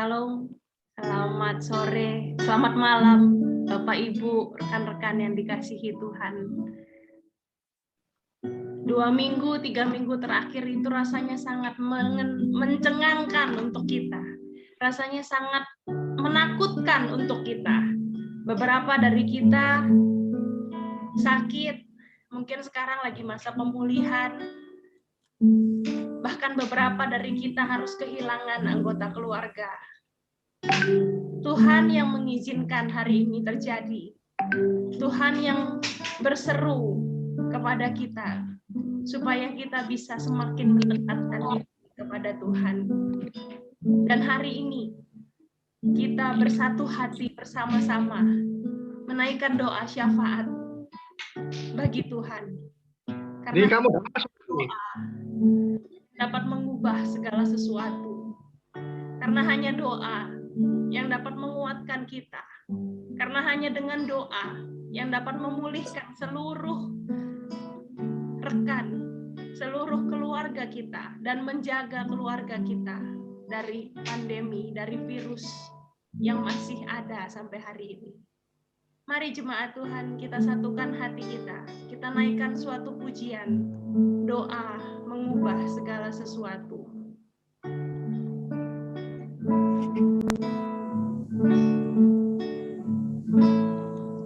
Shalom, selamat sore, selamat malam, Bapak Ibu, rekan-rekan yang dikasihi Tuhan. 2 minggu, 3 minggu terakhir itu rasanya sangat mencengangkan untuk kita. Rasanya sangat menakutkan untuk kita. Beberapa dari kita sakit, mungkin sekarang lagi masa pemulihan. Bahkan beberapa dari kita harus kehilangan anggota keluarga. Tuhan yang mengizinkan hari ini terjadi. Tuhan yang berseru kepada kita supaya kita bisa semakin mendekatkan diri kepada Tuhan. Dan hari ini kita bersatu hati bersama-sama menaikkan doa syafaat bagi Tuhan. Karena doa dapat mengubah segala sesuatu. Karena hanya doa yang dapat menguatkan kita. Karena hanya dengan doa yang dapat memulihkan seluruh rekan, seluruh keluarga kita, dan menjaga keluarga kita dari pandemi, dari virus yang masih ada sampai hari ini. Mari jemaat Tuhan, kita satukan hati kita. Kita naikkan suatu pujian, doa mengubah segala sesuatu.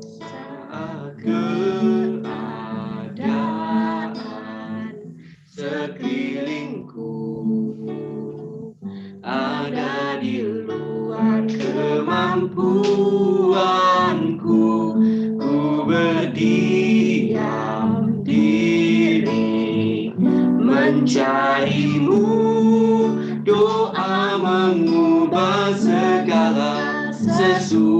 Saat keadaan sekelilingku ada di luar kemampuanku, ku berdiam diri mencarimu. Doa mengubah segala sesuatu.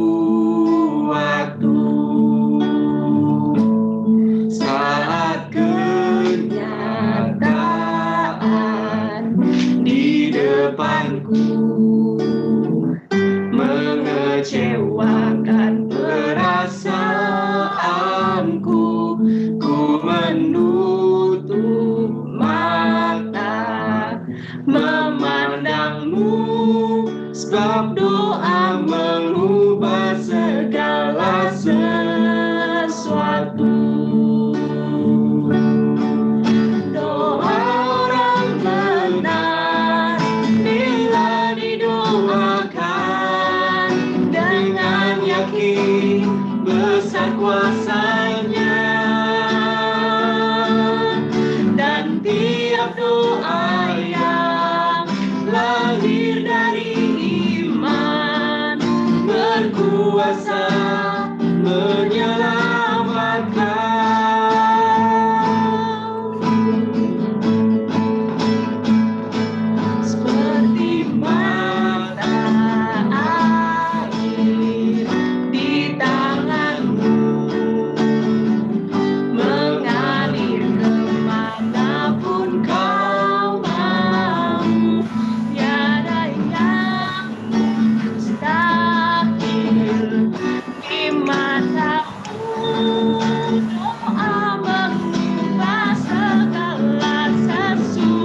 Saat kenyataan di depanku mengecewakan perasaanku, ku menutup mata memandangmu, sebab doa mengubah segala sesuatu. Doa orang benar bila didoakan dengan yakin besar kuasanya, dan tiap doa yang lahir dari iman berkuasa menyelamatkan. Seperti mata air di tanganmu, mengalir kemanapun kau mau. Tiada yang mustahil di matamu. Doa mengubah segala sesuatu.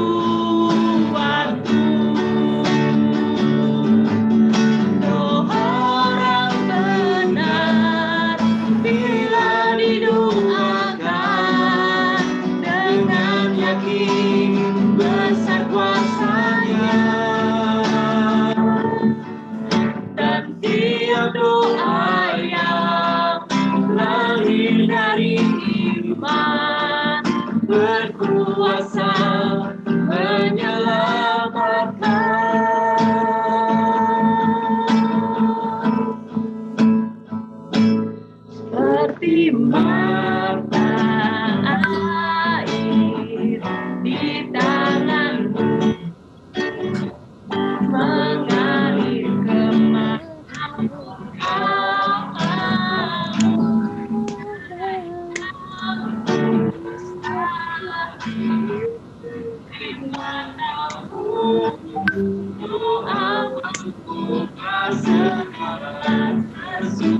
Doa orang benar bila didoakan dengan yakin besar kuasanya, dan tiap doa yang lahir dari iman berkuasa menyelamatkan. Seperti mata air di tanganmu, mengalir kemanapun kau mau. Dimanapun doa mengubah segala sesuatu.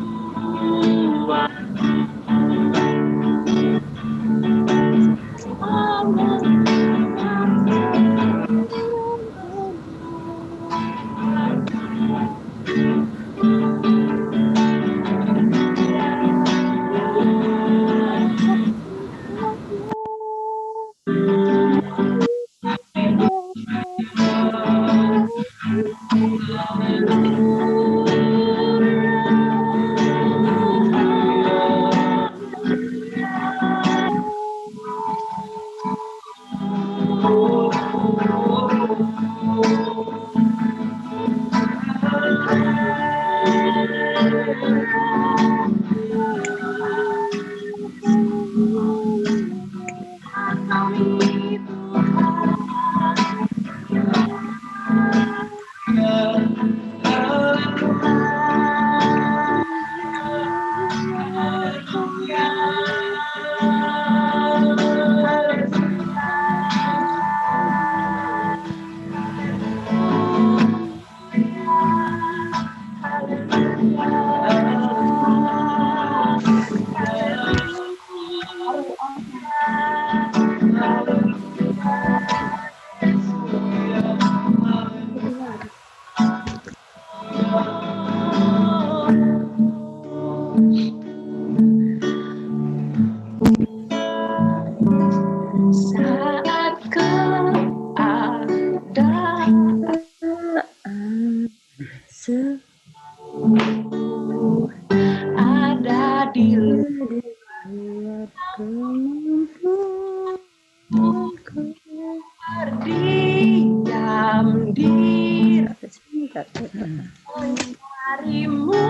Mencarimu,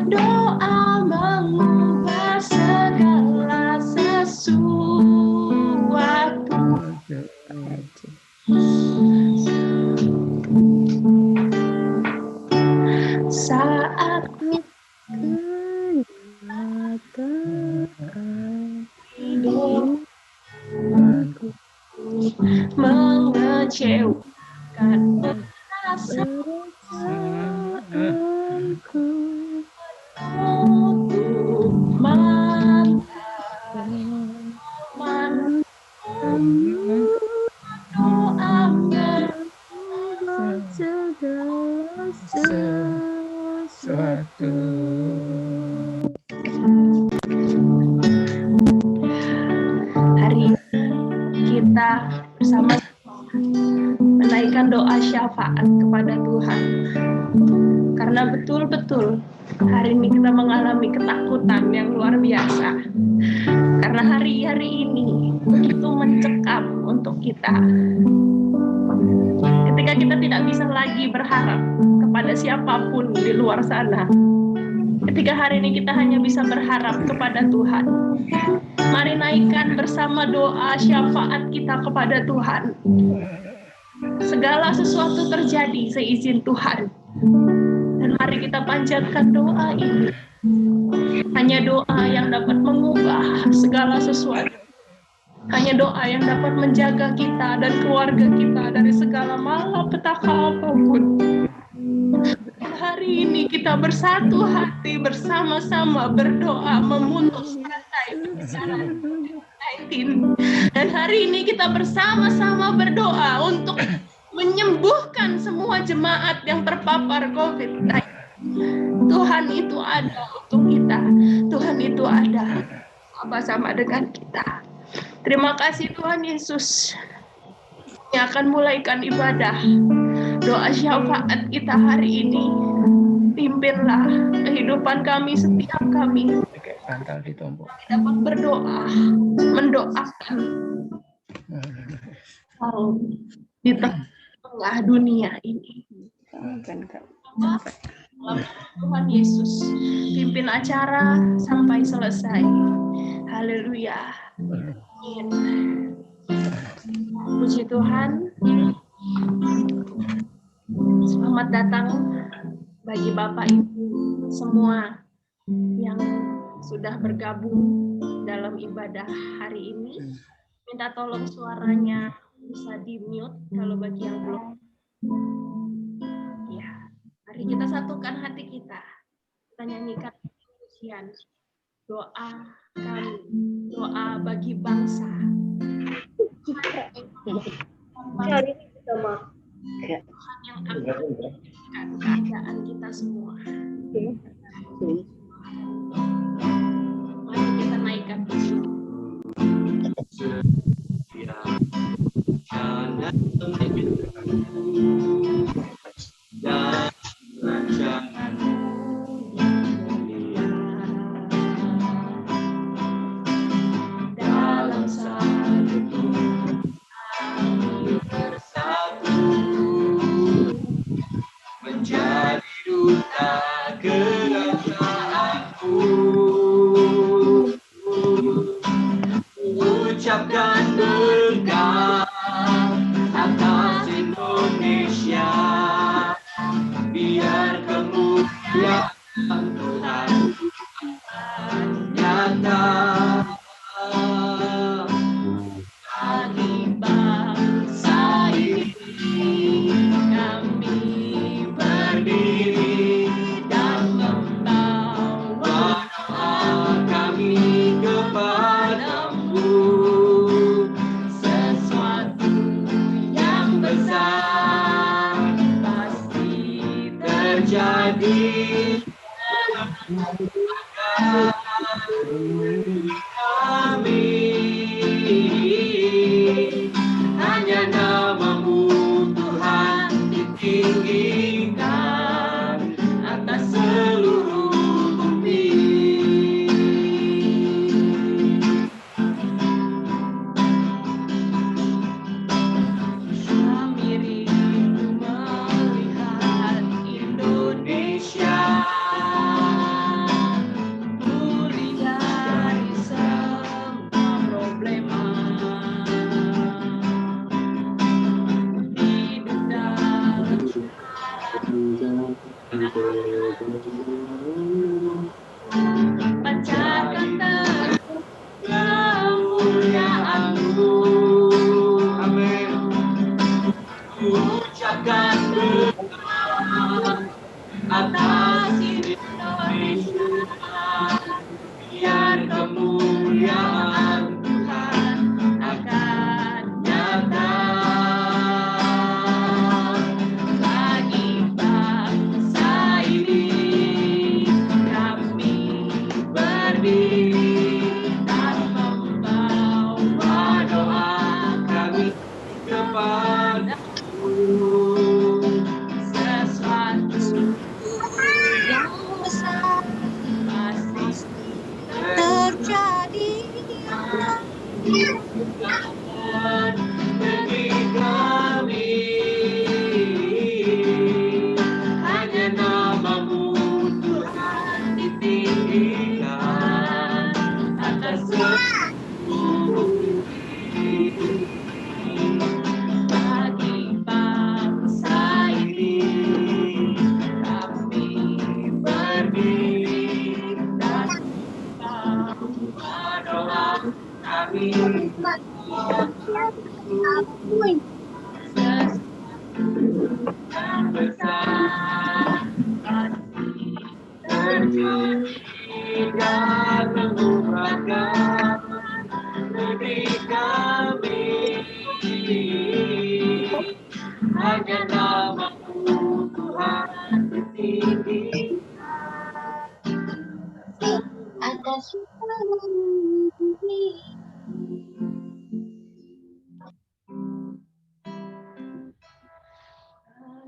doa mengubah segala sesuatu. Saat hidup mengecewakan perasaanku, tutup mata, doa segala sesuatu. Hari ini kita bersama menaikkan doa syafaat kepada Tuhan, karena betul-betul hari ini kita mengalami ketakutan yang luar biasa, karena hari-hari ini begitu mencekam untuk kita. Ketika kita tidak bisa lagi berharap kepada siapapun di luar sana, ketika hari ini kita hanya bisa berharap kepada Tuhan, mari naikkan bersama doa syafaat kita kepada Tuhan. Segala sesuatu terjadi seizin Tuhan, dan mari kita panjatkan doa ini. Hanya doa yang dapat mengubah segala sesuatu. Hanya doa yang dapat menjaga kita dan keluarga kita dari segala malapetaka apapun. Hari ini kita bersatu hati bersama-sama berdoa memutus rantai penyebaran COVID-19. Dan hari ini kita bersama-sama berdoa untuk menyembuhkan semua jemaat yang terpapar COVID-19. Tuhan itu ada untuk kita. Tuhan itu ada bersama dengan kita. Terima kasih Tuhan Yesus yang akan mulaikan ibadah doa syafaat kita hari ini. Pimpinlah kehidupan kami, setiap kami dapat berdoa, mendoakan di tengah dunia ini. Tuhan Yesus pimpin acara sampai selesai. Haleluya. Amin. Puji Tuhan. Selamat datang bagi Bapak Ibu semua yang sudah bergabung dalam ibadah hari ini. Minta tolong suaranya bisa di-mute kalau bagi yang belum. Ya, mari kita satukan hati kita. Kita nyanyikan pujian doa kami, doa bagi bangsa. Hari ini kita mau Tuhan yang akan memulihkan keadaan kita semua. Mari kita naikkan pujian. Ucapkan berkat atas Indonesia, biar kemuliaan Tuhan nyata bagi bangsa ini. Kami berdiri dan membawa doa kami kepadamu. Sesuatu yang besar pasti terjadi. Kami hanya namamu Tuhan ditinggikan atas seluruh bumi. Kami rindu melihat kepadamu. Sesuatu yang besar masih terjadi. Tuhan negeri kami, hanya namamu Tuhan ditinggikan atas seluruh hidup bagi bangsa ini. Kami berdiri dan berdoa. kami yang besar Kasih terjadi dan mengubahkan negeri kami, hanya namamu Tuhan ditinggikan. Atas seluruh bumi.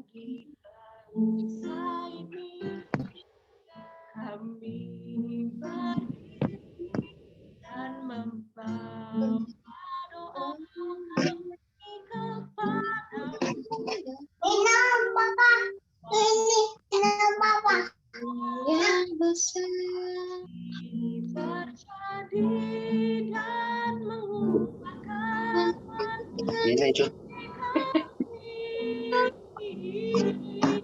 bagi bangsa ini. Kami berdiri dan membawa doa kami kepadamu. Yang besar Terjadi dan mengubahkan Ini itu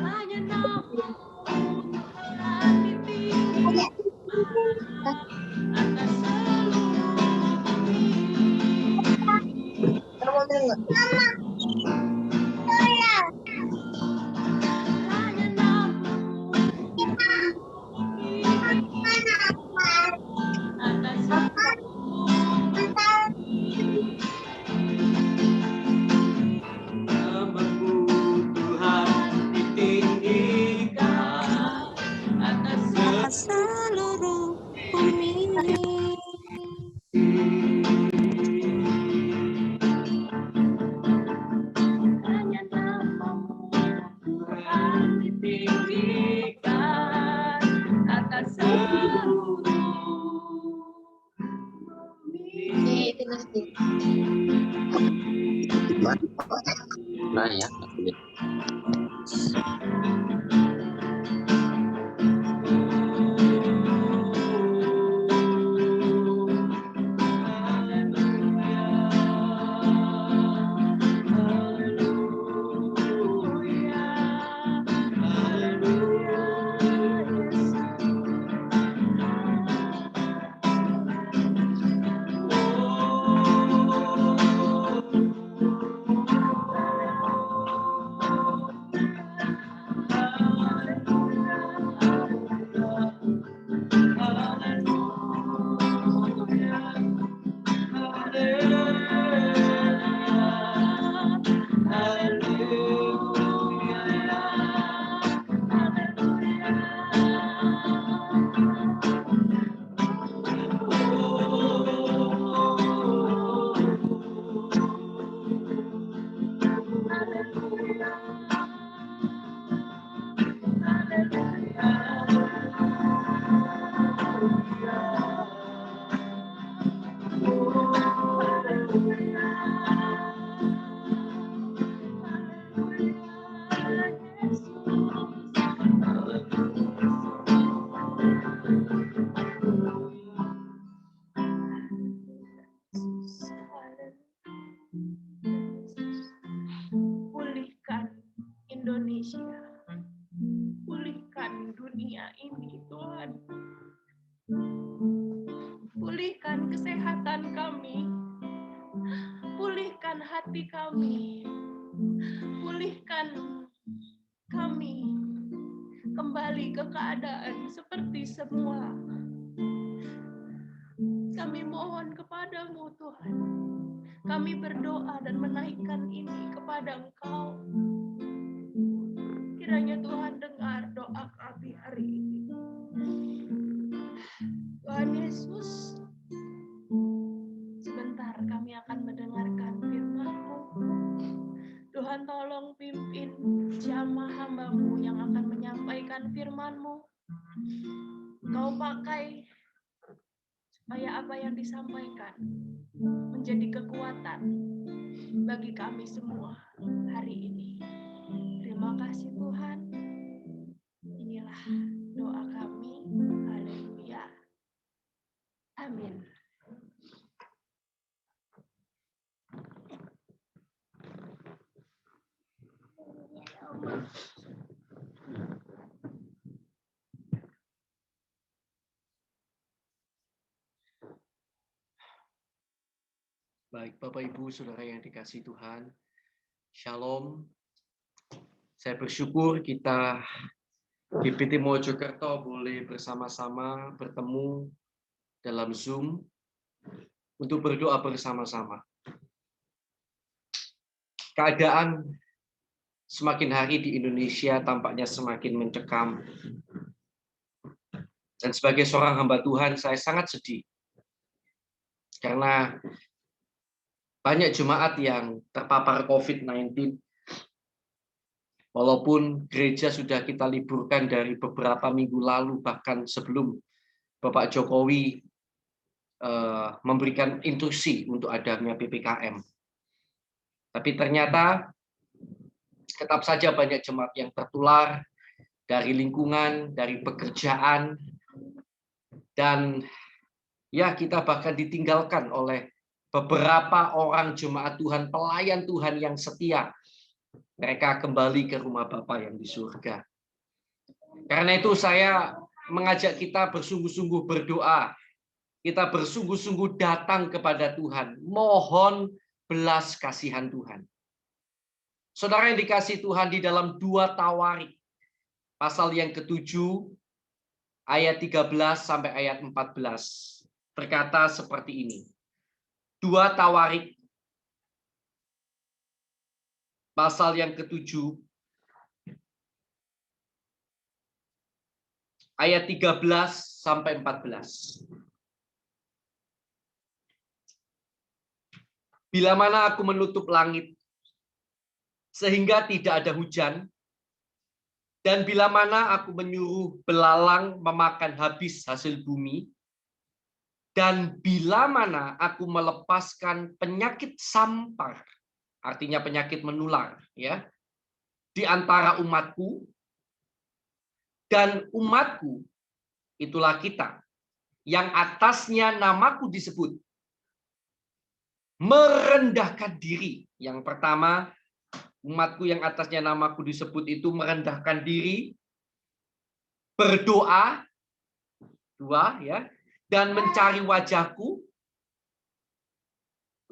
hanya namamu Tuhan ditinggikan atas seluruh bumi. Hanya namamu atas seluruh Namamu Tuhan ditinggikan atas seluruh bumi. hanya namamu Tuhan ditinggikan atas seluruh bumi. nah ya. Pulihkan Indonesia, pulihkan dunia ini Tuhan, pulihkan kesehatan kami, pulihkan hati kami, pulihkan kami kembali ke keadaan seperti semula. Kami mohon kepadamu Tuhan, kami berdoa dan menaikkan ini kepada Engkau. Kiranya Tuhan dengar doa kami hari ini. Tuhan Yesus, sebentar kami akan mendengarkan firman-Mu. Tuhan tolong pimpin jamaah hamba-Mu yang akan menyampaikan firman-Mu. Kau pakai supaya apa yang disampaikan menjadi kekuatan bagi kami semua hari ini. Terima kasih Tuhan. Inilah doa kami. Haleluya. Amin. Baik, Bapak Ibu, Saudara yang dikasihi Tuhan, Shalom. Saya bersyukur kita GPT Mojokerto boleh bersama-sama bertemu dalam Zoom untuk berdoa bersama-sama. Keadaan semakin hari di Indonesia tampaknya semakin mencekam. Dan sebagai seorang hamba Tuhan, saya sangat sedih. Karena banyak jemaat yang terpapar COVID-19, walaupun gereja sudah kita liburkan dari beberapa minggu lalu, bahkan sebelum Bapak Jokowi memberikan instruksi untuk adanya PPKM. Tapi ternyata tetap saja banyak jemaat yang tertular dari lingkungan, dari pekerjaan, dan ya kita bahkan ditinggalkan oleh beberapa orang jemaat Tuhan, pelayan Tuhan yang setia. Mereka kembali ke rumah Bapa yang di surga. Karena itu saya mengajak kita bersungguh-sungguh berdoa. Kita bersungguh-sungguh datang kepada Tuhan. Mohon belas kasihan Tuhan. Saudara yang dikasihi Tuhan, di dalam 2 Tawarik, pasal yang ke-7, ayat 13 sampai ayat 14, berkata seperti ini. 2 Tawarik pasal yang ke-7 ayat 13 sampai 14. Bila mana aku menutup langit sehingga tidak ada hujan, dan bila mana aku menyuruh belalang memakan habis hasil bumi, dan bila mana aku melepaskan penyakit sampar, artinya penyakit menular, ya, di antara umatku, dan umatku itulah kita, yang atasnya namaku disebut, merendahkan diri. Yang pertama, umatku yang atasnya namaku disebut itu merendahkan diri, berdoa, 2, ya, dan mencari wajahku,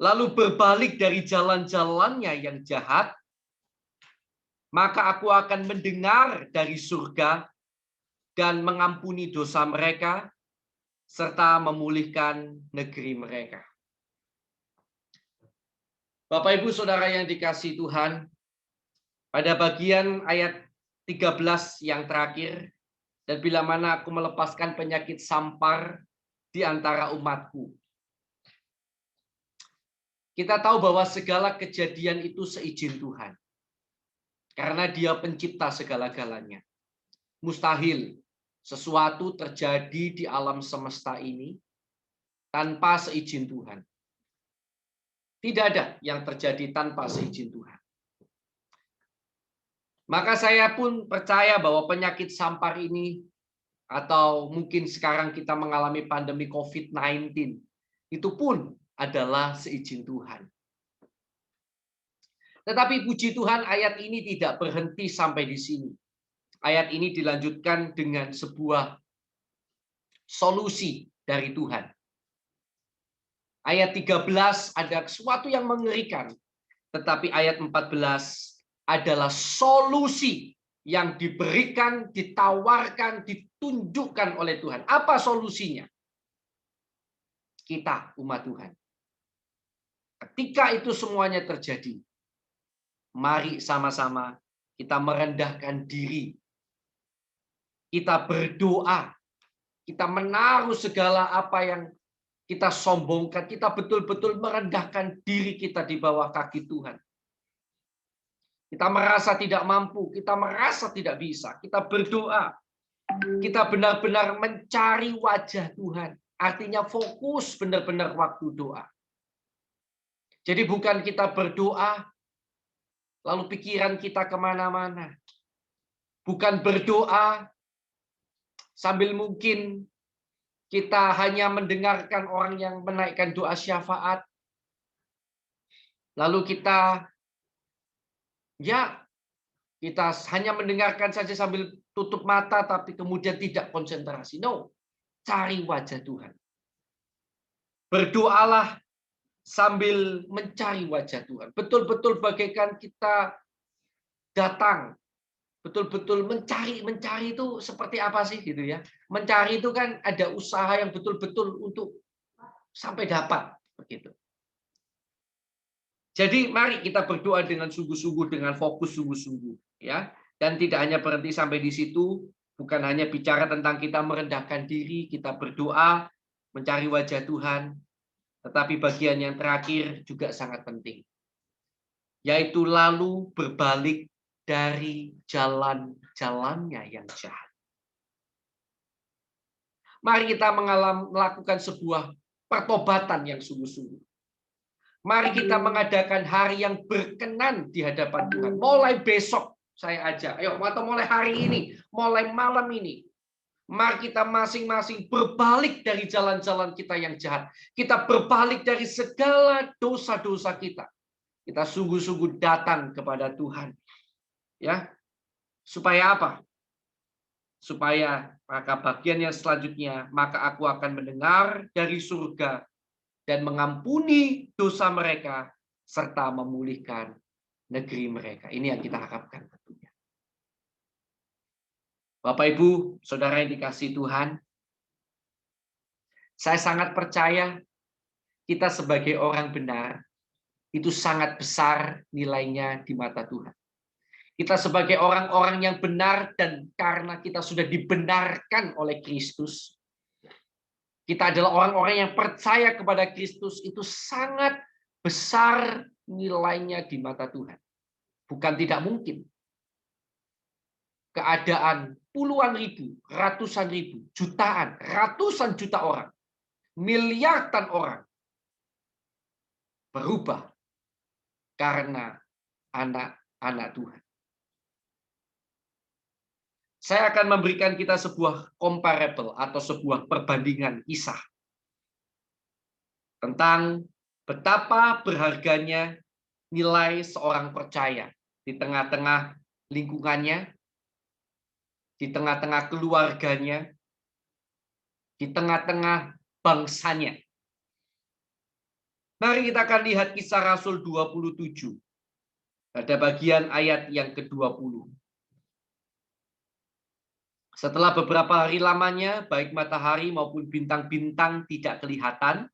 lalu berbalik dari jalan-jalannya yang jahat, maka aku akan mendengar dari surga dan mengampuni dosa mereka, serta memulihkan negeri mereka. Bapak Ibu Saudara yang dikasihi Tuhan, pada bagian ayat 13 yang terakhir, dan bila mana aku melepaskan penyakit sampar di antara umatku. Kita tahu bahwa segala kejadian itu seizin Tuhan. Karena Dia pencipta segala-galanya. Mustahil sesuatu terjadi di alam semesta ini tanpa seizin Tuhan. Tidak ada yang terjadi tanpa seizin Tuhan. Maka saya pun percaya bahwa penyakit sampar ini, atau mungkin sekarang kita mengalami pandemi COVID-19, itu pun adalah seizin Tuhan. Tetapi puji Tuhan, ayat ini tidak berhenti sampai di sini. Ayat ini dilanjutkan dengan sebuah solusi dari Tuhan. Ayat 13 ada sesuatu yang mengerikan, tetapi ayat 14 adalah solusi yang diberikan, ditawarkan, ditunjukkan oleh Tuhan. Apa solusinya? Kita, umat Tuhan. Ketika itu semuanya terjadi, mari sama-sama kita merendahkan diri. Kita berdoa. Kita menaruh segala apa yang kita sombongkan. Kita betul-betul merendahkan diri kita di bawah kaki Tuhan. Kita merasa tidak mampu, kita merasa tidak bisa. Kita berdoa. Kita benar-benar mencari wajah Tuhan. Artinya fokus benar-benar waktu doa. Jadi bukan kita berdoa, lalu pikiran kita kemana-mana. Bukan berdoa, sambil mungkin kita hanya mendengarkan orang yang menaikkan doa syafaat. Lalu kita hanya mendengarkan saja sambil tutup mata, tapi kemudian tidak konsentrasi. No, cari wajah Tuhan. Berdoalah sambil mencari wajah Tuhan. Betul-betul bagaikan kita datang. Betul-betul mencari itu seperti apa sih gitu ya. Mencari itu kan ada usaha yang betul-betul untuk sampai dapat begitu. Jadi mari kita berdoa dengan sungguh-sungguh, dengan fokus sungguh-sungguh ya. Dan tidak hanya berhenti sampai di situ, bukan hanya bicara tentang kita merendahkan diri, kita berdoa mencari wajah Tuhan, tetapi bagian yang terakhir juga sangat penting. Yaitu lalu berbalik dari jalan-jalannya yang jahat. Mari kita melakukan sebuah pertobatan yang sungguh-sungguh. Mari kita mengadakan hari yang berkenan di hadapan Tuhan. Mulai besok saya ajak, ayo atau mulai hari ini, mulai malam ini. Mari kita masing-masing berbalik dari jalan-jalan kita yang jahat. Kita berbalik dari segala dosa-dosa kita. Kita sungguh-sungguh datang kepada Tuhan. Ya, supaya apa? Supaya maka bagian yang selanjutnya, maka aku akan mendengar dari surga dan mengampuni dosa mereka serta memulihkan negeri mereka. Ini yang kita harapkan tentunya. Bapak, Ibu, Saudara yang dikasihi Tuhan, saya sangat percaya kita sebagai orang benar itu sangat besar nilainya di mata Tuhan. Kita sebagai orang-orang yang benar dan karena kita sudah dibenarkan oleh Kristus, kita adalah orang-orang yang percaya kepada Kristus, itu sangat besar nilainya di mata Tuhan. Bukan tidak mungkin. Keadaan puluhan ribu, ratusan ribu, jutaan, ratusan juta orang, miliaran orang berubah karena anak-anak Tuhan. Saya akan memberikan kita sebuah comparable atau sebuah perbandingan kisah tentang betapa berharganya nilai seorang percaya di tengah-tengah lingkungannya, di tengah-tengah keluarganya, di tengah-tengah bangsanya. Mari kita akan lihat Kisah Rasul 27. Pada bagian ayat yang ke-20. Setelah beberapa hari lamanya, baik matahari maupun bintang-bintang tidak kelihatan,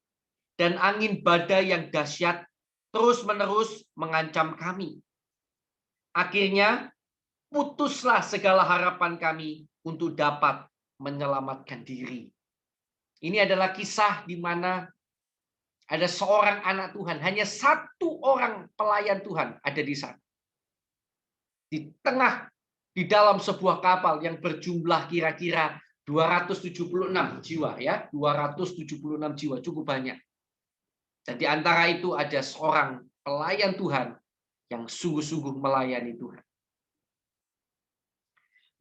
dan angin badai yang dahsyat terus-menerus mengancam kami. Akhirnya, putuslah segala harapan kami untuk dapat menyelamatkan diri. Ini adalah kisah di mana ada seorang anak Tuhan, hanya satu orang pelayan Tuhan ada di sana. Di dalam sebuah kapal yang berjumlah kira-kira 276 jiwa ya, 276 jiwa, cukup banyak. Dan di antara itu ada seorang pelayan Tuhan yang sungguh-sungguh melayani Tuhan.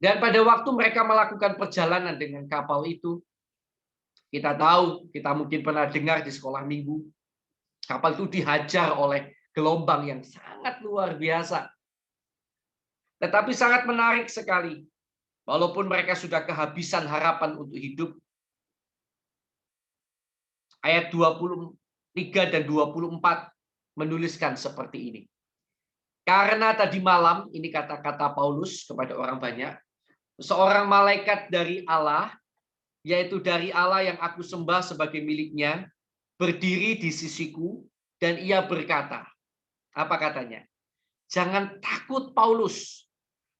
Dan pada waktu mereka melakukan perjalanan dengan kapal itu, kita tahu, kita mungkin pernah dengar di sekolah minggu, kapal itu dihajar oleh gelombang yang sangat luar biasa. Tetapi sangat menarik sekali. Walaupun mereka sudah kehabisan harapan untuk hidup. Ayat 23 dan 24 menuliskan seperti ini. Karena tadi malam, ini kata-kata Paulus kepada orang banyak, seorang malaikat dari Allah, yaitu dari Allah yang aku sembah sebagai miliknya, berdiri di sisiku, dan ia berkata, apa katanya? Jangan takut Paulus,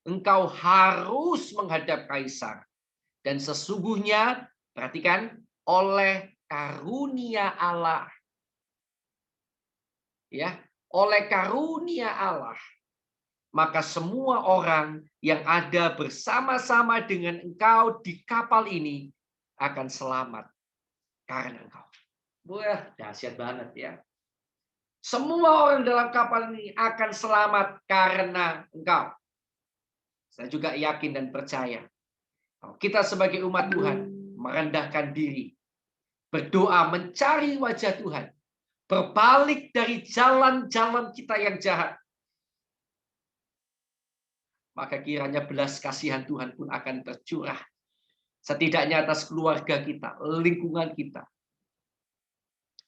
engkau harus menghadap Kaisar. Dan sesungguhnya, perhatikan, oleh karunia Allah. Ya, oleh karunia Allah, maka semua orang yang ada bersama-sama dengan engkau di kapal ini akan selamat karena engkau. Wah, dahsyat banget ya. Semua orang dalam kapal ini akan selamat karena engkau. Saya juga yakin dan percaya. Kita sebagai umat Tuhan merendahkan diri, berdoa mencari wajah Tuhan, berbalik dari jalan-jalan kita yang jahat, maka kiranya belas kasihan Tuhan pun akan tercurah. Setidaknya atas keluarga kita, lingkungan kita.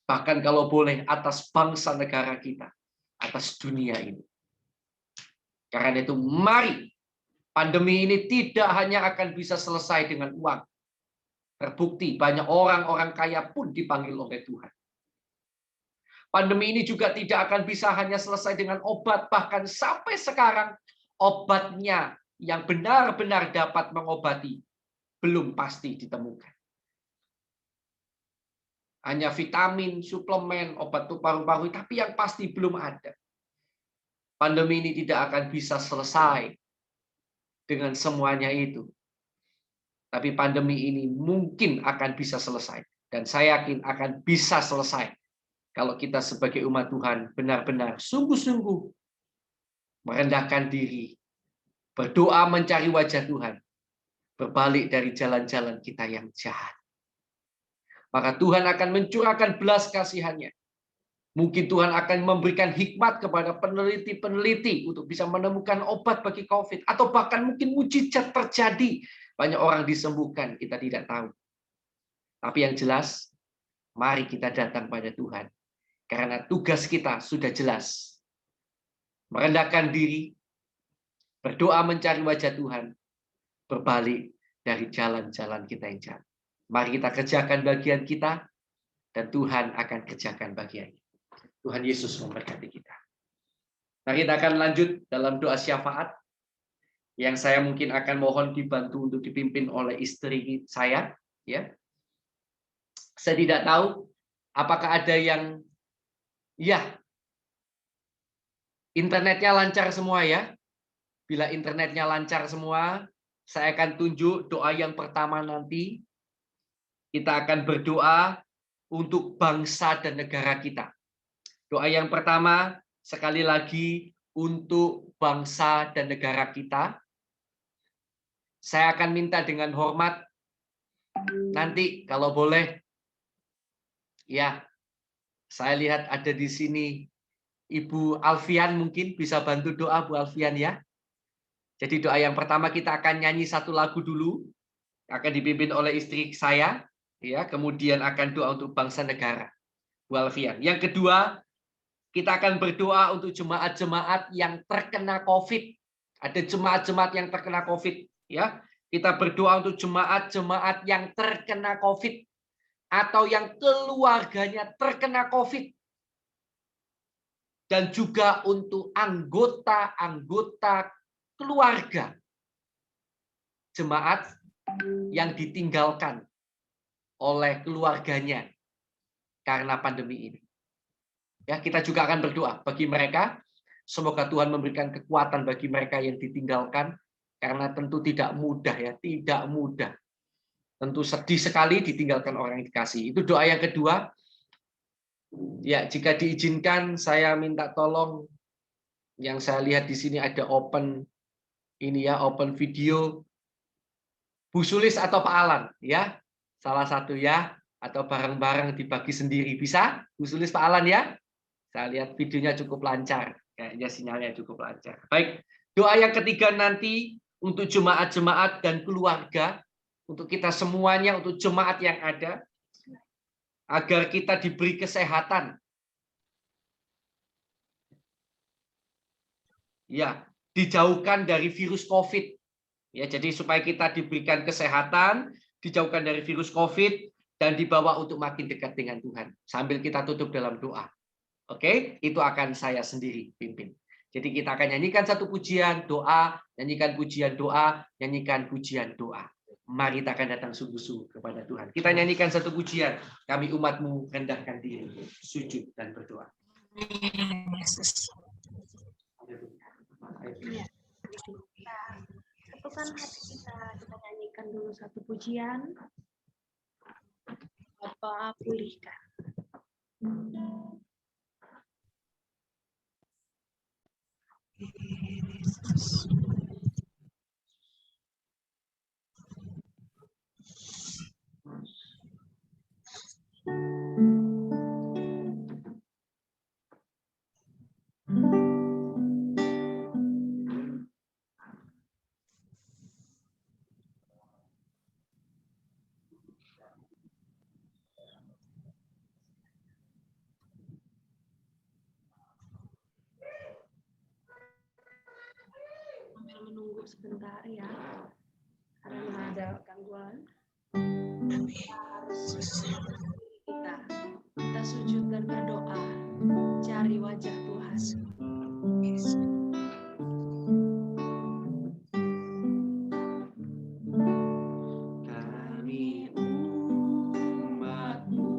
Bahkan kalau boleh atas bangsa negara kita, atas dunia ini. Karena itu mari, pandemi ini tidak hanya akan bisa selesai dengan uang. Terbukti banyak orang-orang kaya pun dipanggil oleh Tuhan. Pandemi ini juga tidak akan bisa hanya selesai dengan obat. Bahkan sampai sekarang obatnya yang benar-benar dapat mengobati belum pasti ditemukan. Hanya vitamin, suplemen, obat untuk paru-paru, tapi yang pasti belum ada. Pandemi ini tidak akan bisa selesai dengan semuanya itu. Tapi pandemi ini mungkin akan bisa selesai. Dan saya yakin akan bisa selesai kalau kita sebagai umat Tuhan benar-benar sungguh-sungguh merendahkan diri, berdoa mencari wajah Tuhan, berbalik dari jalan-jalan kita yang jahat. Maka Tuhan akan mencurahkan belas kasihannya. Mungkin Tuhan akan memberikan hikmat kepada peneliti-peneliti untuk bisa menemukan obat bagi COVID. Atau bahkan mungkin mujizat terjadi. Banyak orang disembuhkan, kita tidak tahu. Tapi yang jelas, mari kita datang pada Tuhan. Karena tugas kita sudah jelas. Merendahkan diri, berdoa mencari wajah Tuhan, berbalik dari jalan-jalan kita yang jahat. Mari kita kerjakan bagian kita, dan Tuhan akan kerjakan bagiannya. Tuhan Yesus memberkati kita. Nah, kita akan lanjut dalam doa syafaat, yang saya mungkin akan mohon dibantu untuk dipimpin oleh istri saya. Ya, saya tidak tahu apakah ada yang, ya, internetnya lancar semua ya. Bila internetnya lancar semua, saya akan tunjuk doa yang pertama nanti. Kita akan berdoa untuk bangsa dan negara kita. Doa yang pertama, sekali lagi, untuk bangsa dan negara kita. Saya akan minta dengan hormat, nanti kalau boleh, ya, saya lihat ada di sini Ibu Alfian, mungkin bisa bantu doa Bu Alfian ya. Jadi doa yang pertama kita akan nyanyi satu lagu dulu, akan dipimpin oleh istri saya. Ya, kemudian akan doa untuk bangsa negara, Bu Alfian. Yang kedua, kita akan berdoa untuk jemaat-jemaat yang terkena COVID. Ada jemaat-jemaat yang terkena COVID, ya. Kita berdoa untuk jemaat-jemaat yang terkena COVID atau yang keluarganya terkena COVID. Dan juga untuk anggota-anggota keluarga jemaat yang ditinggalkan oleh keluarganya karena pandemi ini. Ya, kita juga akan berdoa bagi mereka. Semoga Tuhan memberikan kekuatan bagi mereka yang ditinggalkan, karena tentu tidak mudah ya, tidak mudah. Tentu sedih sekali ditinggalkan orang yang dikasih. Itu doa yang kedua. Ya, jika diizinkan saya minta tolong, yang saya lihat di sini ada open ini ya, open video. Bu Sulis atau Pak Alan ya. Salah satu ya, atau bareng-bareng dibagi sendiri. Bisa? Bu Sulis, Pak Alan ya? Saya lihat videonya cukup lancar. Kayaknya sinyalnya cukup lancar. Baik, doa yang ketiga nanti untuk jemaat-jemaat dan keluarga, untuk kita semuanya, untuk jemaat yang ada, agar kita diberi kesehatan. Ya, dijauhkan dari virus COVID. Ya, jadi supaya kita diberikan kesehatan, dijauhkan dari virus COVID, dan dibawa untuk makin dekat dengan Tuhan. Sambil kita tutup dalam doa. Oke, itu akan saya sendiri pimpin. Jadi kita akan nyanyikan satu pujian, doa, nyanyikan pujian, doa, nyanyikan pujian, doa. Mari kita akan datang sungguh-sungguh kepada Tuhan. Kita nyanyikan satu pujian, kami umatmu rendahkan diri, sujud dan berdoa. Yesus. Ya, kita satukan hati kita nyanyikan dulu satu pujian. Bapa pulihkan. Sambil menunggu sebentar ya, karena ada gangguan. Kita sujud dan berdoa, cari wajah Tuhan. Kami umat-Mu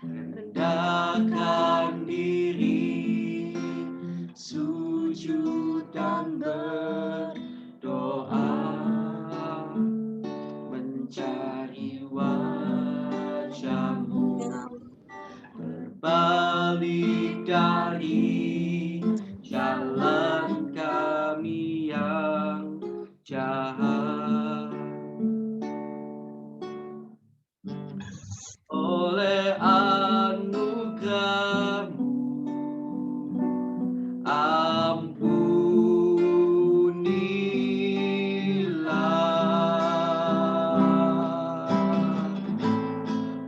rendahkan diri, sujud dan berdoa, mencari wajah-Mu, berbalik dari jalan kami yang jahat. Oleh anugerah-Mu, ampunilah.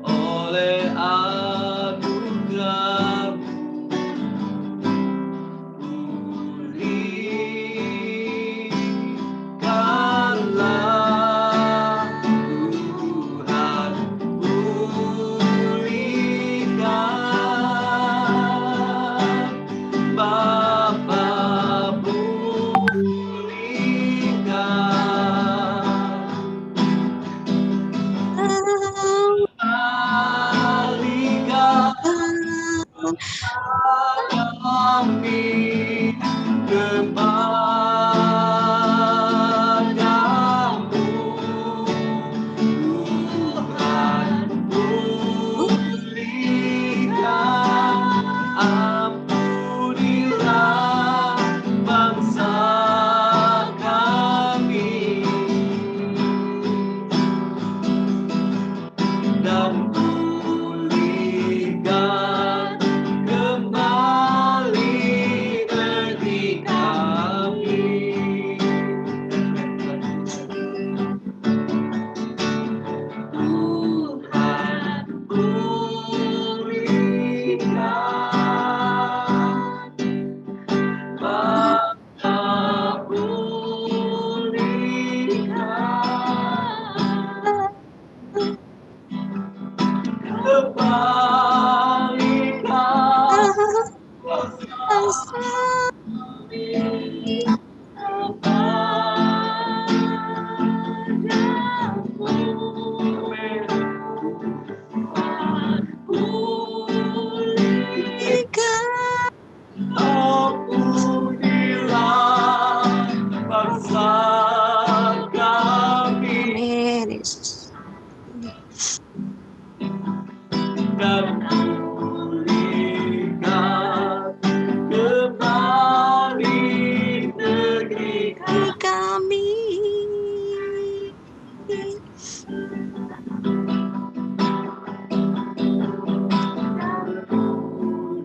Oleh anugerah-Mu, pulihkanlah Tuhan, pulihkan Bapa, pulihkan, balikan kami kepadamu, Tuhan, pulihkan, ampunilah bangsa kami, dan pulihkan kembali negeri kami. Tuhan, pulihkan Bapa, pulihkan, kembalikan bangsa kami kepadamu. Pulihkan, ampunilah bangsa kami, dan pulihkan kembali negeri kami.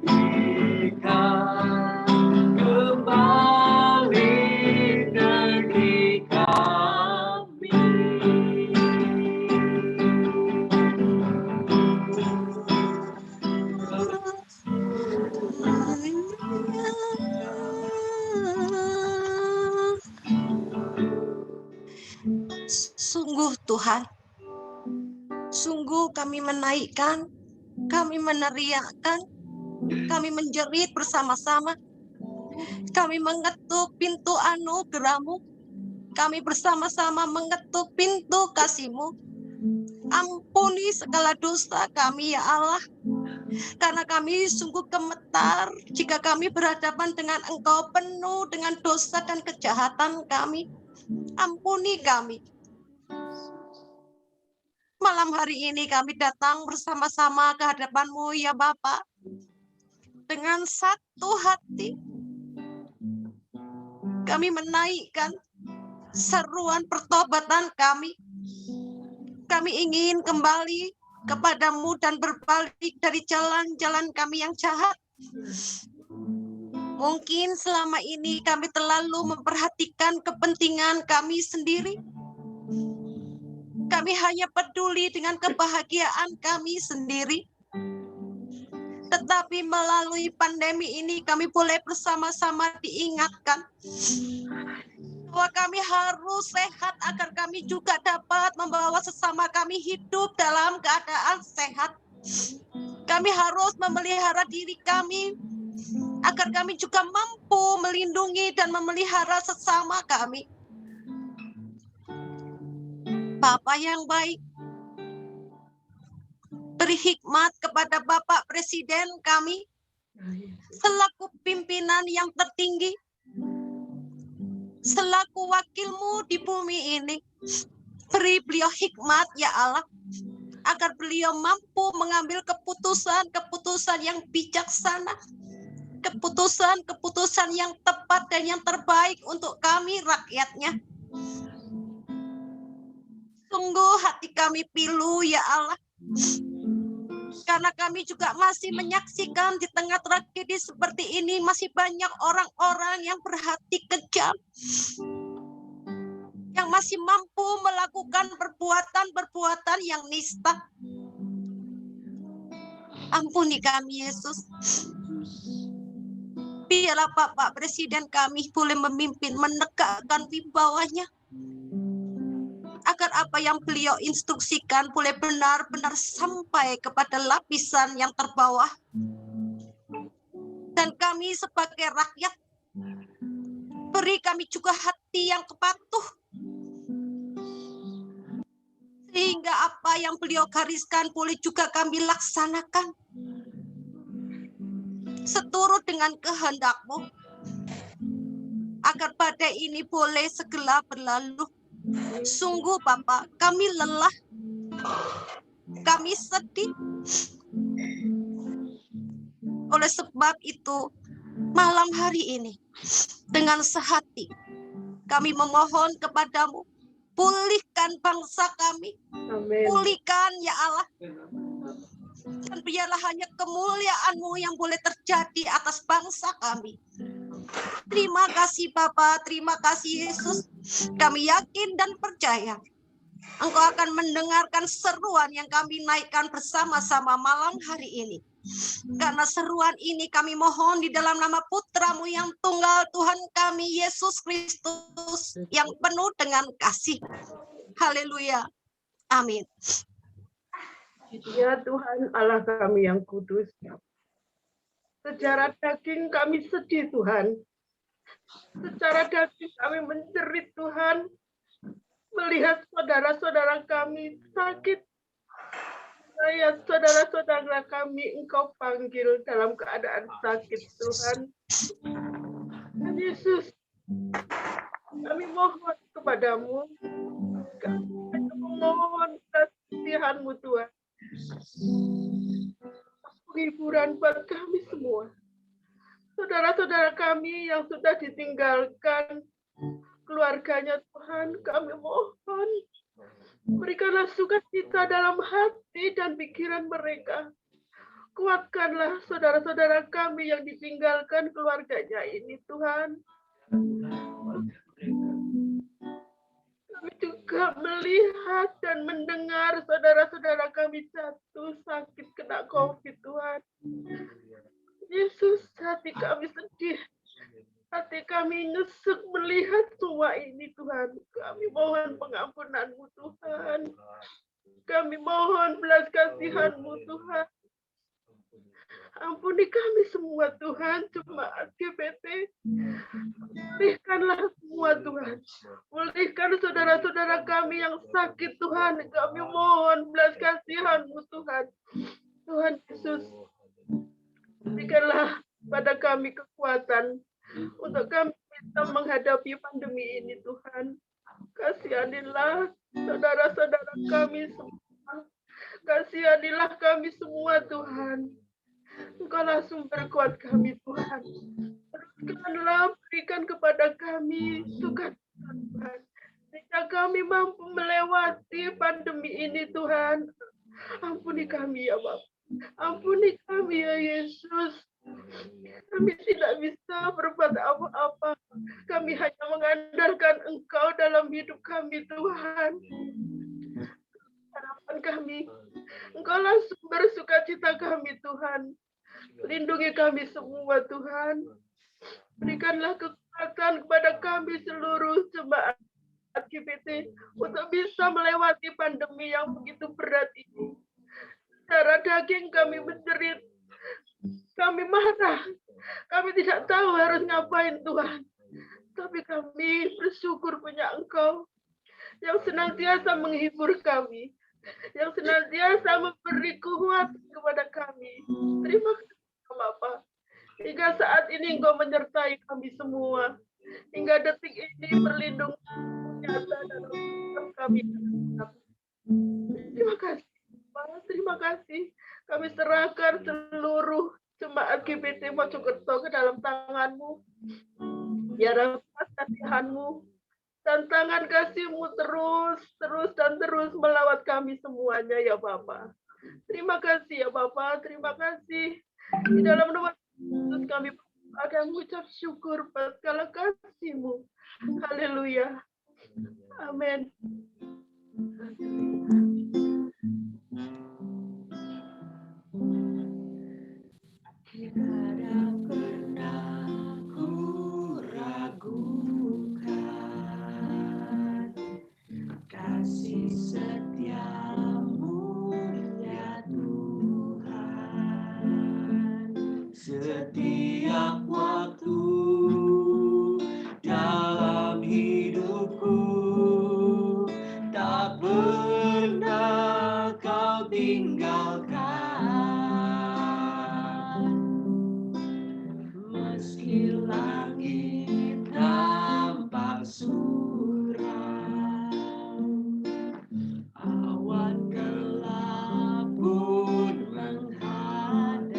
Pulihkan kembali negeri kami. Sungguh Tuhan, sungguh kami menaikkan, kami meneriakkan, kami menjerit bersama-sama, kami mengetuk pintu anugerah-Mu, kami bersama-sama mengetuk pintu kasih-Mu. Ampuni segala dosa kami ya Allah, Karena kami sungguh gemetar jika kami berhadapan dengan Engkau penuh dengan dosa dan kejahatan kami. Ampuni kami. Malam hari ini kami datang bersama-sama ke hadapan-Mu ya Bapa. Dengan satu hati kami menaikkan seruan pertobatan kami. Kami ingin kembali kepadamu dan berbalik dari jalan-jalan kami yang jahat. Mungkin selama ini kami terlalu memperhatikan kepentingan kami sendiri. Kami hanya peduli dengan kebahagiaan kami sendiri. Tetapi melalui pandemi ini kami boleh bersama-sama diingatkan bahwa kami harus sehat agar kami juga dapat membawa sesama kami hidup dalam keadaan sehat. Kami harus memelihara diri kami agar kami juga mampu melindungi dan memelihara sesama kami. Bapa yang baik, beri hikmat kepada Bapak Presiden kami selaku pimpinan yang tertinggi, selaku wakilmu di bumi ini. Beri beliau hikmat ya Allah, agar beliau mampu mengambil keputusan-keputusan yang bijaksana, keputusan-keputusan yang tepat dan yang terbaik untuk kami rakyatnya. Sungguh hati kami pilu ya Allah, karena kami juga masih menyaksikan di tengah tragedi seperti ini masih banyak orang-orang yang berhati kejam, yang masih mampu melakukan perbuatan-perbuatan yang nista. Ampuni kami Yesus. Biarlah Bapak Presiden kami boleh memimpin, menegakkan wibawanya, agar apa yang beliau instruksikan boleh benar-benar sampai kepada lapisan yang terbawah. Dan kami sebagai rakyat, beri kami juga hati yang patuh, sehingga apa yang beliau gariskan boleh juga kami laksanakan seturut dengan kehendak-Mu, agar badai ini boleh segera berlalu. Sungguh Bapak, kami lelah, kami sedih. Oleh sebab itu, malam hari ini, dengan sehati, kami memohon kepadamu, pulihkan bangsa kami, pulihkan ya Allah. Dan biarlah hanya kemuliaan-Mu yang boleh terjadi atas bangsa kami. Terima kasih Bapa, terima kasih Yesus. Kami yakin dan percaya Engkau akan mendengarkan seruan yang kami naikkan bersama-sama malam hari ini. Karena seruan ini kami mohon di dalam nama Putra-Mu yang tunggal, Tuhan kami Yesus Kristus, yang penuh dengan kasih. Haleluya. Amin. Ya Tuhan Allah kami yang kudus, secara daging kami sedih Tuhan, secara daging kami menjerit Tuhan, melihat saudara-saudara kami sakit. Saya saudara-saudara kami Engkau panggil dalam keadaan sakit Tuhan. Dan Yesus, kami mohon kepadamu, kami memohon kasihan-Mu Tuhan. Hiburan buat kami semua. Saudara-saudara kami yang sudah ditinggalkan keluarganya Tuhan, kami mohon berikanlah sukacita dalam hati dan pikiran mereka. Kuatkanlah saudara-saudara kami yang ditinggalkan keluarganya ini Tuhan. Kami juga melihat dan mendengar saudara-saudara kami jatuh sakit kena COVID Tuhan. Yesus, hati kami sedih. Hati kami nyesek melihat semua ini Tuhan. Kami mohon pengampunan-Mu Tuhan. Kami mohon belas kasihan-Mu Tuhan. Ampuni kami semua Tuhan, jemaat GBT. Pulihkanlah semua Tuhan. Pulihkan saudara-saudara kami yang sakit Tuhan. Kami mohon belas kasihan-Mu Tuhan. Tuhan Yesus, Berikanlah pada kami kekuatan untuk kami bisa menghadapi pandemi ini, Tuhan. Kasihanilah saudara-saudara kami semua. Kasihanilah kami semua, Tuhan. Engkaulah sumber kuat kami, Tuhan. Teruskanlah, berikan kepada kami sukacita, Tuhan. Jika kami mampu melewati pandemi ini, Tuhan. Ampuni kami, ya Bapak. Ampuni kami, ya Yesus. Kami tidak bisa berbuat apa-apa. Kami hanya mengandalkan Engkau dalam hidup kami, Tuhan. Harapan kami, Engkaulah sumber sukacita kami, Tuhan. Lindungi kami semua, Tuhan. Berikanlah kekuatan kepada kami seluruh jemaat LGBT untuk bisa melewati pandemi yang begitu berat ini. Darah daging kami menjerit. Kami marah. Kami tidak tahu harus ngapain, Tuhan. Tapi kami bersyukur punya Engkau yang senantiasa menghibur kami, yang senantiasa memberi kuat kepada kami. Terima kasih, Bapa. Hingga saat ini Engkau menyertai kami semua. Hingga detik ini berlindung nyata dalam hidup kami. Terima kasih, Pak. Terima kasih. Kami serahkan seluruh jemaat GBT Mojokerto ke dalam tangan-Mu. Biar kasihan-Mu dan tangan kasih-Mu terus melawat kami semuanya, ya Bapa. Terima kasih, ya Bapa. Terima kasih. Di dalam nama Yesus kami ada mengucap syukur atas segala kasih-Mu. Haleluya. Amin. Tidak pernah ku ragukan kasih setia-Mu, ya Tuhan. Setiap waktu dalam hidupku tak pernah Kau tinggalkan. Meski langit tampak suram, awan gelap pun menghadang.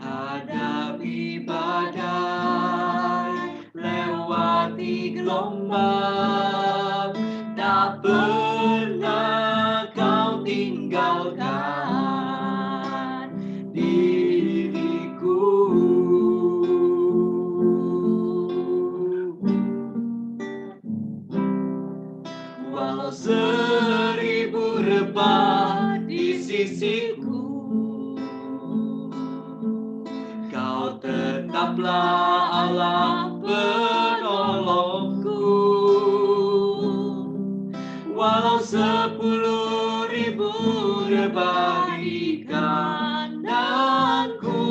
Hadapi badai, lewati gelombang, tak pernah Kau tinggalkan diriku. Walau 1000 rebah di sisiku, Kau tetaplah Allah penolongku. Walau 10.000 rebah di kananku,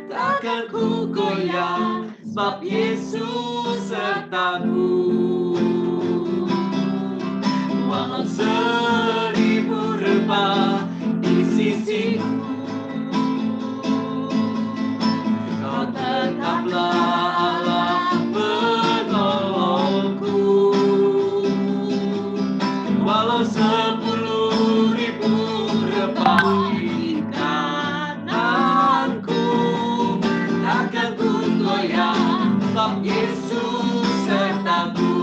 takkan ku goyah, sebab Yesus sertaku. Walau 1000 rebah di sisiku, Kau tetaplah Allah penolongku. Walau 10.000 rebah di kananku, takkan ku goyah, sebab Yesus sertaku.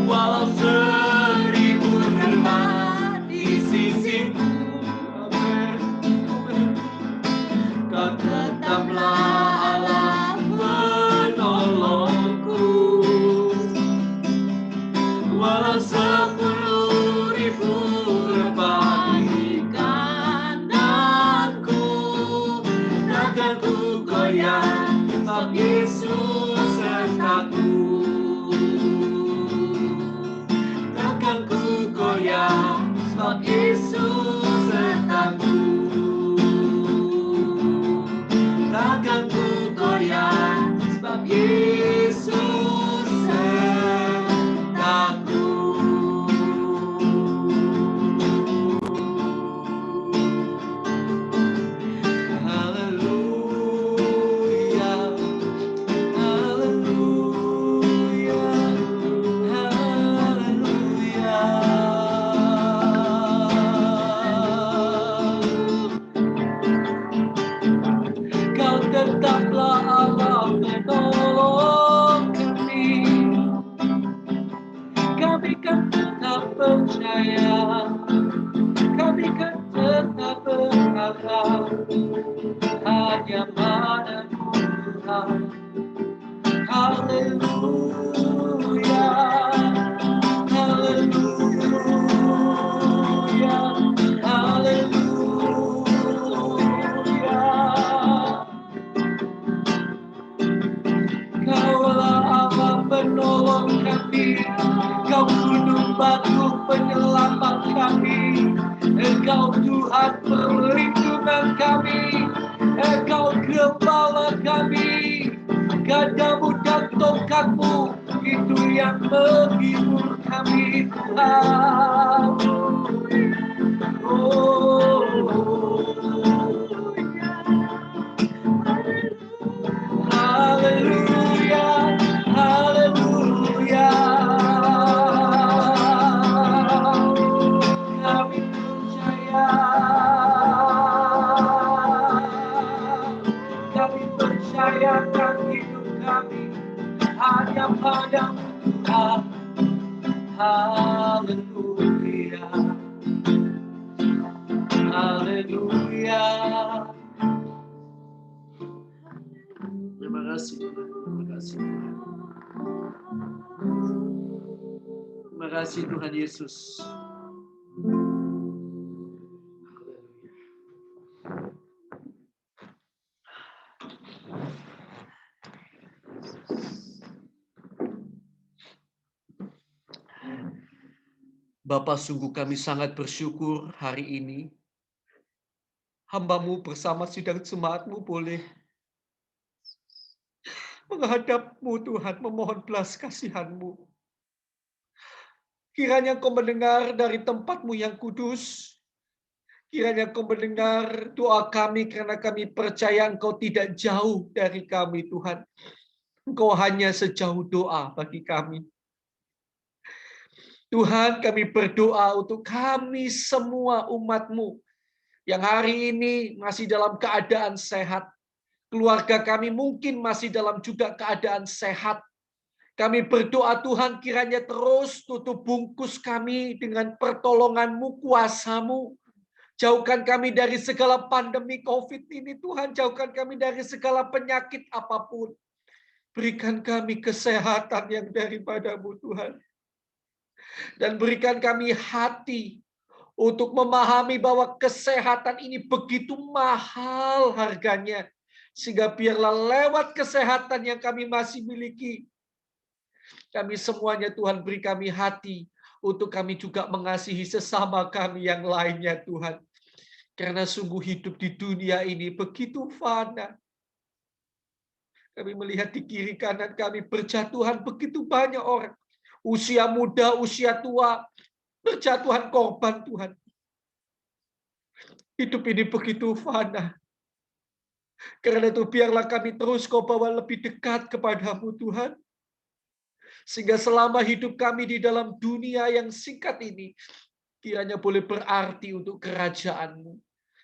Walau 1000 rebah di sisiku, Kau tetaplah Allah penolongku. Walau 10.000 rebah di kananku, takkan ku goyah, sebab Yesus sertaku. Takkan ku goyah, sebab Yesus sertaku. Takkan ku goyah, sebab Yesus sertaku. hanya padamu Tuhan. Haleluya, haleluya, haleluya. Kaulah Allah penolong kami, Kau gunung batu penyelamat kami, Engkau Tuhan perlindungan kami, Engkau gembala kami, gadamu dan tongkatmu itu yang menghibur kami Tuhan. Oh, haleluya, haleluya. Kami percayakan hidup kami hanya padamu Tuhan. Haleluya, haleluya. Terima kasih Tuhan. Terima kasih Tuhan. Terima kasih Tuhan Yesus. Bapa, sungguh kami sangat bersyukur hari ini hamba-Mu bersama sidang jemaat-Mu boleh menghadap-Mu Tuhan, memohon belas kasihan-Mu. Kiranya Kau mendengar dari tempat-Mu yang kudus. Kiranya Kau mendengar doa kami karena kami percaya Engkau tidak jauh dari kami Tuhan. Engkau hanya sejauh doa bagi kami. Tuhan, kami berdoa untuk kami semua umat-Mu yang hari ini masih dalam keadaan sehat. Keluarga kami mungkin masih dalam juga keadaan sehat. Kami berdoa Tuhan kiranya terus tutup bungkus kami dengan pertolongan-Mu, kuasa-Mu. Jauhkan kami dari segala pandemi COVID ini Tuhan. Jauhkan kami dari segala penyakit apapun. Berikan kami kesehatan yang daripada-Mu Tuhan. Dan berikan kami hati untuk memahami bahwa kesehatan ini begitu mahal harganya. Sehingga biarlah lewat kesehatan yang kami masih miliki, kami semuanya Tuhan beri kami hati untuk kami juga mengasihi sesama kami yang lainnya Tuhan. Karena sungguh hidup di dunia ini begitu fana. Kami melihat di kiri kanan kami berjatuhan begitu banyak orang. Usia muda, usia tua, berjatuhan korban Tuhan. Hidup ini begitu fana. Karena itu biarlah kami terus Kau bawa lebih dekat kepada-Mu Tuhan. Sehingga selama hidup kami di dalam dunia yang singkat ini, kiranya boleh berarti untuk kerajaan-Mu.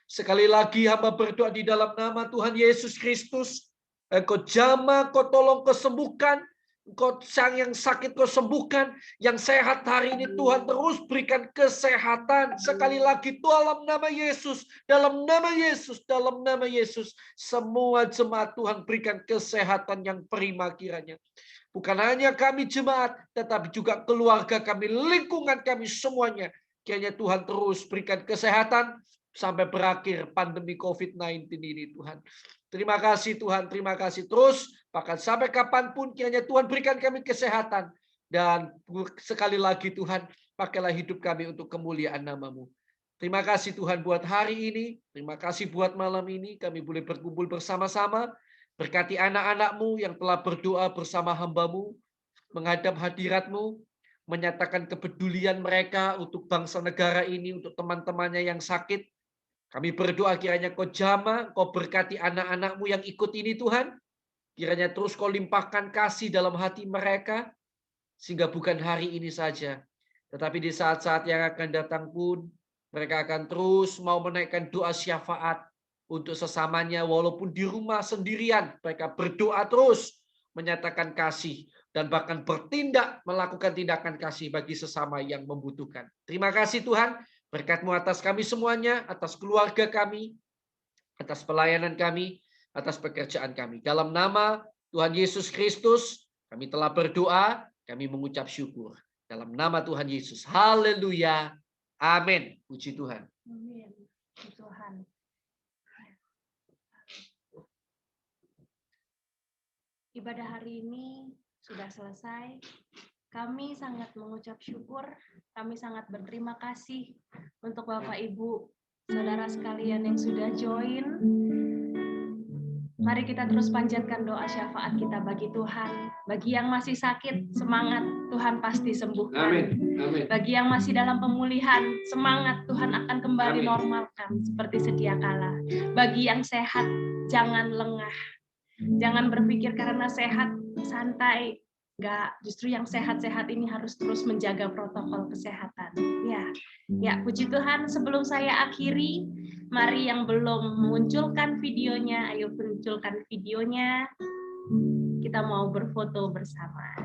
Sekali lagi hamba berdoa di dalam nama Tuhan Yesus Kristus. Engkau jamah, Kau tolong, Kau sembuhkan. Engkau sang yang sakit Kau sembuhkan. Yang sehat hari ini Tuhan terus berikan kesehatan. Sekali lagi dalam nama Yesus. Dalam nama Yesus. Dalam nama Yesus. Semua jemaat Tuhan berikan kesehatan yang prima kiranya. Bukan hanya kami jemaat, tetapi juga keluarga kami, lingkungan kami semuanya. Kiranya Tuhan terus berikan kesehatan sampai berakhir pandemi COVID-19 ini Tuhan. Terima kasih Tuhan, terima kasih terus. Bahkan sampai kapanpun kiranya Tuhan berikan kami kesehatan. Dan sekali lagi Tuhan, pakailah hidup kami untuk kemuliaan nama-Mu. Terima kasih Tuhan buat hari ini. Terima kasih buat malam ini. Kami boleh berkumpul bersama-sama. Berkati anak-anak-Mu yang telah berdoa bersama hamba-Mu, menghadap hadirat-Mu, menyatakan kepedulian mereka untuk bangsa negara ini, untuk teman-temannya yang sakit. Kami berdoa kiranya Kau jamah, Kau berkati anak-anak-Mu yang ikut ini Tuhan. Kiranya terus Kau limpahkan kasih dalam hati mereka, sehingga bukan hari ini saja, tetapi di saat-saat yang akan datang pun, mereka akan terus mau menaikkan doa syafaat untuk sesamanya, walaupun di rumah sendirian, mereka berdoa terus, menyatakan kasih, dan bahkan bertindak, melakukan tindakan kasih bagi sesama yang membutuhkan. Terima kasih Tuhan, berkat-Mu atas kami semuanya, atas keluarga kami, atas pelayanan kami. atas pekerjaan kami. Dalam nama Tuhan Yesus Kristus, kami telah berdoa, kami mengucap syukur. Dalam nama Tuhan Yesus. Haleluya. Amin. Puji Tuhan. Amin. Puji Tuhan. Ibadah hari ini sudah selesai. Kami sangat mengucap syukur, kami sangat berterima kasih untuk Bapak Ibu, saudara sekalian yang sudah join. Mari kita terus panjatkan doa syafaat kita bagi Tuhan. Bagi yang masih sakit, semangat, Tuhan pasti sembuhkan. Amin. Amin. Bagi yang masih dalam pemulihan, semangat, Tuhan akan kembali Amin. normalkan seperti sedia kala. Bagi yang sehat, jangan lengah. Jangan berpikir karena sehat, santai. Enggak, justru yang sehat-sehat ini harus terus menjaga protokol kesehatan. Ya, puji Tuhan. Sebelum saya akhiri, mari yang belum memunculkan videonya, ayo munculkan videonya. Kita mau berfoto bersama.